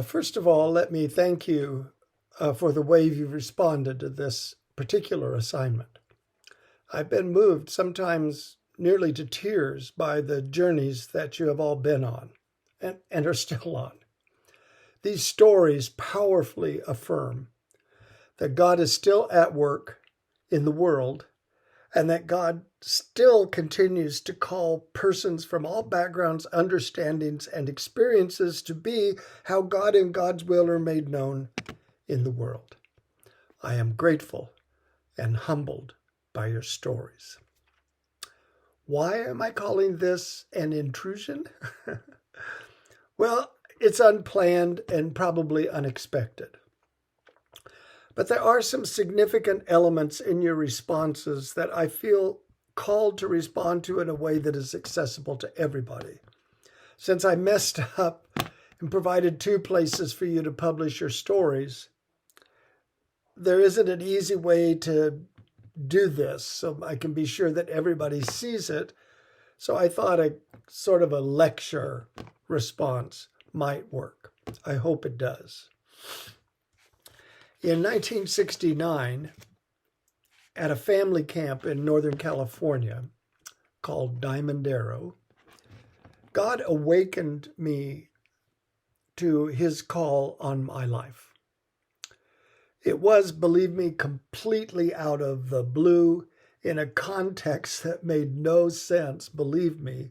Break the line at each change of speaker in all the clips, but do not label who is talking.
First of all, let me thank you for the way you've responded to this particular assignment. I've been moved, sometimes nearly to tears, by the journeys that you have all been on and are still on. These stories powerfully affirm that God is still at work in the world and that God still continues to call persons from all backgrounds, understandings, and experiences to be how God and God's will are made known in the world. I am grateful and humbled by your stories. Why am I calling this an intrusion? Well, it's unplanned and probably unexpected. But there are some significant elements in your responses that I feel called to respond to in a way that is accessible to everybody. Since I messed up and provided two places for you to publish your stories, there isn't an easy way to do this so I can be sure that everybody sees it. So I thought a sort of a lecture response might work. I hope it does. In 1969, at a family camp in Northern California called Diamond Arrow, God awakened me to his call on my life. It was, believe me, completely out of the blue in a context that made no sense, believe me,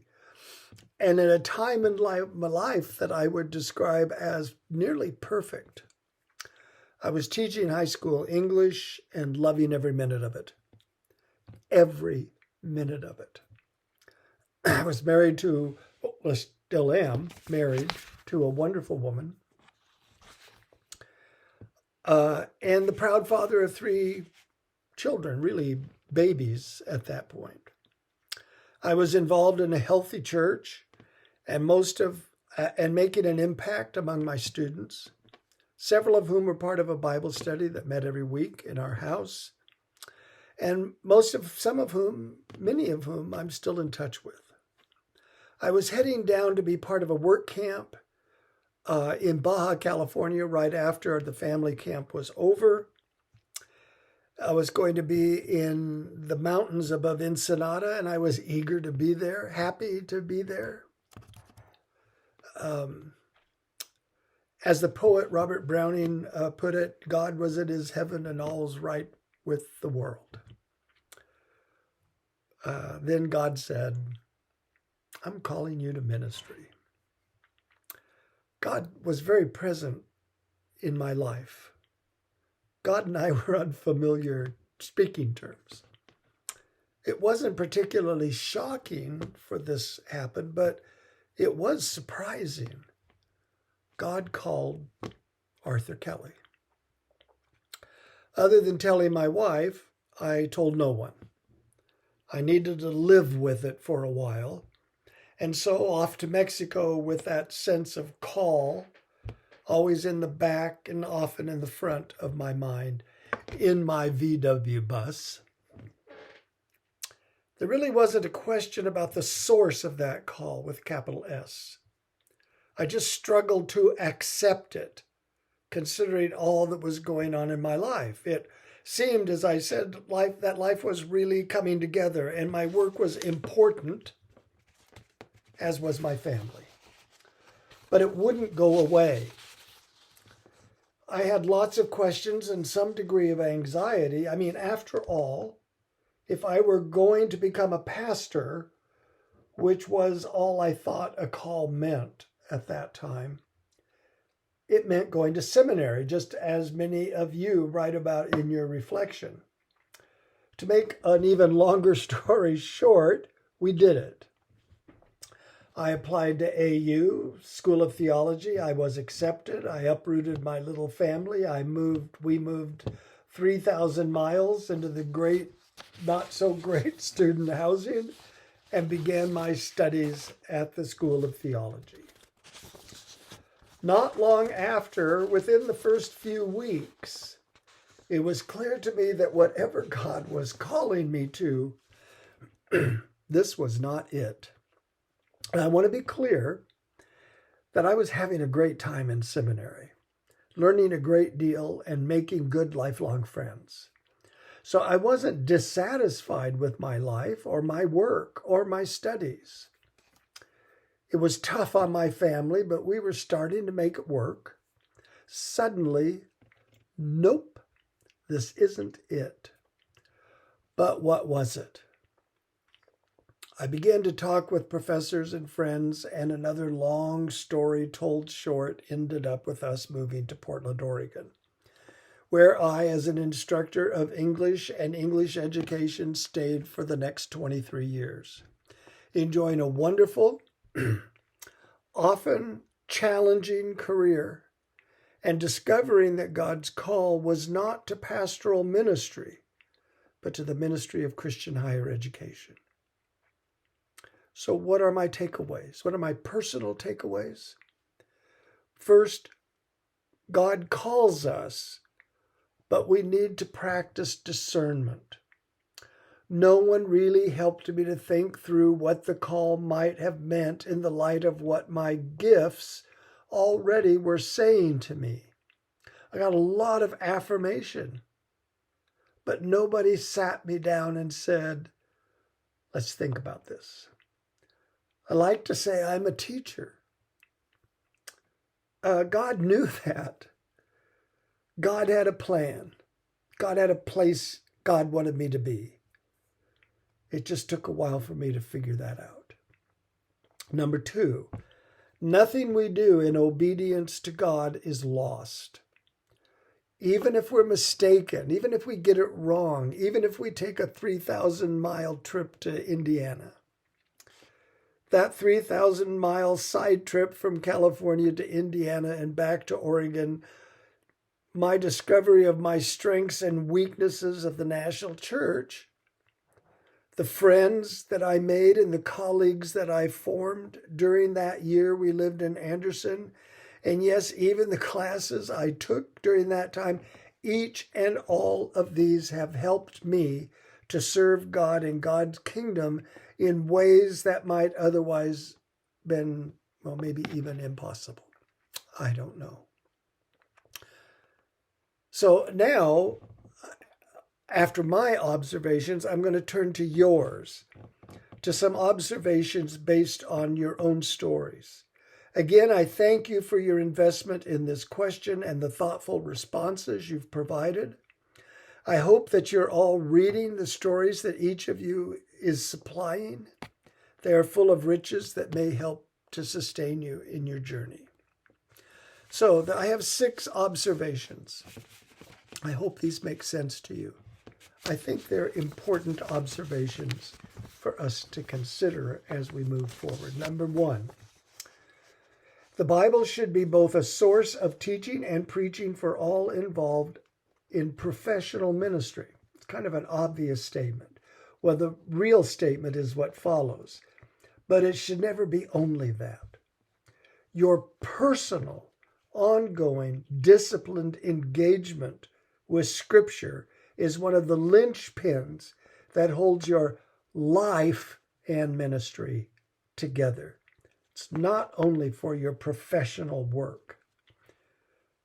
and in a time in my life that I would describe as nearly perfect. I was teaching high school English and loving every minute of it. Every minute of it. I was married to, well, still am married to a wonderful woman. And the proud father of three children, really babies at that point. I was involved in a healthy church and making an impact among my students, several of whom were part of a Bible study that met every week in our house, and many of whom I'm still in touch with. I was heading down to be part of a work camp in Baja California right after the family camp was over. I was going to be in the mountains above Ensenada, and I was eager to be there, happy to be there. As the poet Robert Browning put it, God was in his heaven and all's right with the world. Then God said, I'm calling you to ministry. God was very present in my life. God and I were on familiar speaking terms. It wasn't particularly shocking for this happen, but it was surprising. God called Arthur Kelly. Other than telling my wife, I told no one. I needed to live with it for a while. And so off to Mexico with that sense of call, always in the back and often in the front of my mind, in my VW bus. There really wasn't a question about the source of that call with capital S. I just struggled to accept it, considering all that was going on in my life. It seemed, as I said, that life was really coming together, and my work was important, as was my family. But it wouldn't go away. I had lots of questions and some degree of anxiety. I mean, after all, if I were going to become a pastor, which was all I thought a call meant at that time, it meant going to seminary, just as many of you write about in your reflection. To make an even longer story short, we did it. I applied to AU, School of Theology. I was accepted. I uprooted my little family. We moved 3,000 miles into the great, not so great student housing and began my studies at the School of Theology. Not long after, within the first few weeks, it was clear to me that whatever God was calling me to, this was not it. And I want to be clear that I was having a great time in seminary, learning a great deal and making good lifelong friends. So I wasn't dissatisfied with my life or my work or my studies. It was tough on my family, but we were starting to make it work. Suddenly, nope, this isn't it. But what was it? I began to talk with professors and friends, and another long story told short ended up with us moving to Portland, Oregon, where I, as an instructor of English and English education, stayed for the next 23 years, enjoying a wonderful, often challenging career, and discovering that God's call was not to pastoral ministry, but to the ministry of Christian higher education. So what are my takeaways? What are my personal takeaways? First, God calls us, but we need to practice discernment. No one really helped me to think through what the call might have meant in the light of what my gifts already were saying to me. I got a lot of affirmation, but nobody sat me down and said, let's think about this. I like to say I'm a teacher. God knew that. God had a plan. God had a place God wanted me to be. It just took a while for me to figure that out. Number 2, nothing we do in obedience to God is lost. Even if we're mistaken, even if we get it wrong, even if we take a 3,000-mile trip to Indiana, that 3,000-mile side trip from California to Indiana and back to Oregon, my discovery of my strengths and weaknesses of the national church, the friends that I made and the colleagues that I formed during that year we lived in Anderson, and yes, even the classes I took during that time, each and all of these have helped me to serve God and God's kingdom in ways that might otherwise been, well, maybe even impossible. I don't know. So now, after my observations, I'm going to turn to yours, to some observations based on your own stories. Again, I thank you for your investment in this question and the thoughtful responses you've provided. I hope that you're all reading the stories that each of you is supplying. They are full of riches that may help to sustain you in your journey. So I have 6 observations. I hope these make sense to you. I think they're important observations for us to consider as we move forward. Number 1, the Bible should be both a source of teaching and preaching for all involved in professional ministry. It's kind of an obvious statement. Well, the real statement is what follows, but it should never be only that. Your personal, ongoing, disciplined engagement with Scripture is one of the linchpins that holds your life and ministry together. It's not only for your professional work.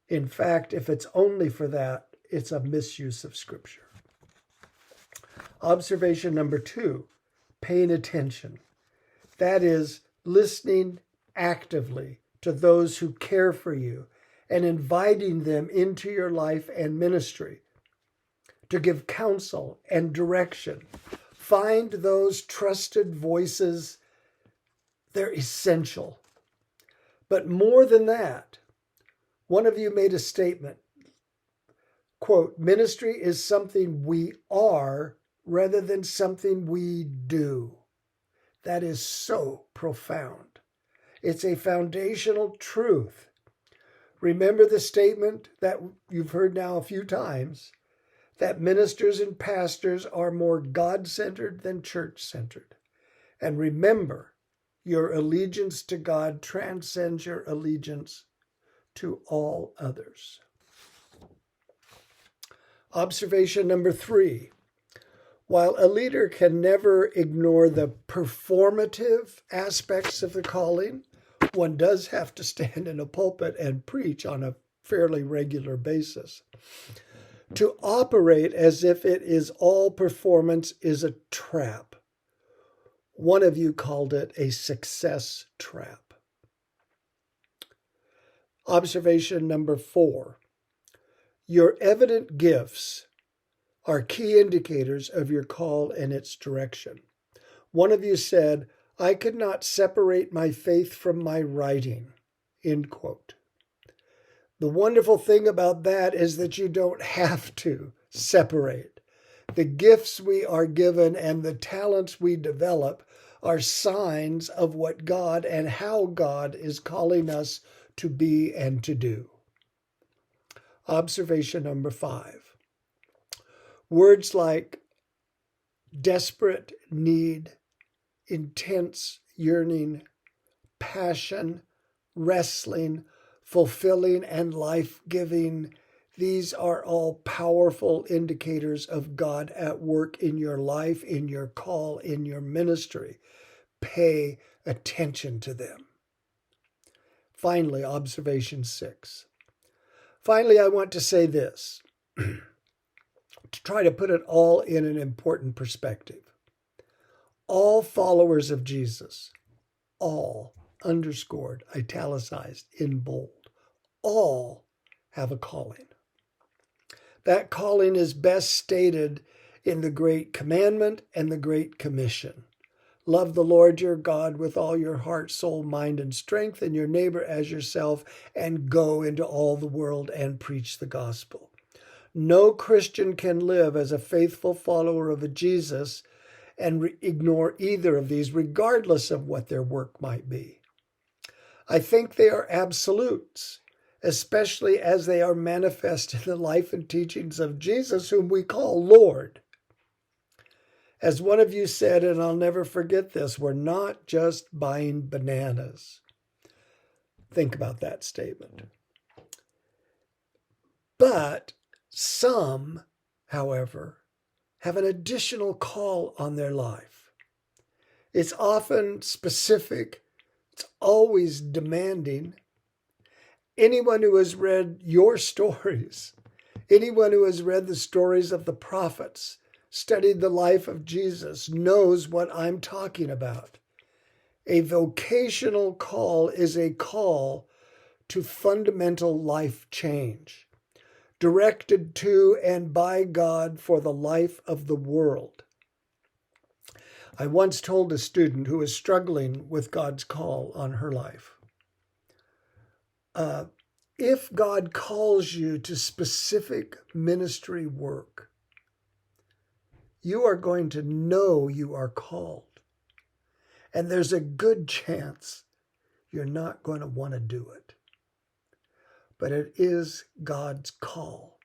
In fact, if it's only for that, it's a misuse of Scripture. Observation number 2, paying attention. That is, listening actively to those who care for you and inviting them into your life and ministry to give counsel and direction. Find those trusted voices. They're essential. But more than that, one of you made a statement, quote, ministry is something we are rather than something we do. That is so profound. It's a foundational truth. Remember the statement that you've heard now a few times, that ministers and pastors are more God-centered than church-centered. And remember, your allegiance to God transcends your allegiance to all others. Observation number 3. While a leader can never ignore the performative aspects of the calling one does have to stand in a pulpit and preach on a fairly regular basis. To operate as if it is all performance is a trap. One of you called it a success trap. Observation number 4. Your evident gifts are key indicators of your call and its direction. One of you said, "I could not separate my faith from my writing." End quote. The wonderful thing about that is that you don't have to separate. The gifts we are given and the talents we develop are signs of what God and how God is calling us to be and to do. Observation number 5. Words like desperate need, intense yearning, passion, wrestling, fulfilling, and life-giving, these are all powerful indicators of God at work in your life, in your call, in your ministry. Pay attention to them. Finally, observation 6. Finally, I want to say this, to try to put it all in an important perspective. All followers of Jesus, all, underscored, italicized, in bold, all have a calling. That calling is best stated in the Great Commandment and the Great Commission. Love the Lord your God with all your heart, soul, mind, and strength, and your neighbor as yourself, and go into all the world and preach the gospel. No Christian can live as a faithful follower of Jesus and ignore either of these, regardless of what their work might be. I think they are absolutes, especially as they are manifest in the life and teachings of Jesus, whom we call Lord. As one of you said, and I'll never forget this, we're not just buying bananas. Think about that statement. But some, however, have an additional call on their life. It's often specific. It's always demanding. Anyone who has read your stories, anyone who has read the stories of the prophets, studied the life of Jesus, knows what I'm talking about. A vocational call is a call to fundamental life change, directed to and by God for the life of the world. I once told a student who was struggling with God's call on her life, if God calls you to specific ministry work, you are going to know you are called. And there's a good chance you're not going to want to do it. But it is God's call.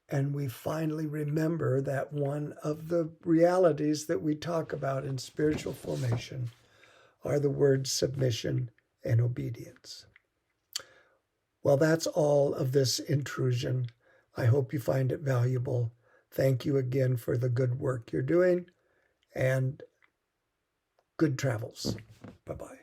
And we finally remember that one of the realities that we talk about in spiritual formation are the words submission and obedience. Well, that's all of this intrusion. I hope you find it valuable. Thank you again for the good work you're doing, and good travels. Bye-bye.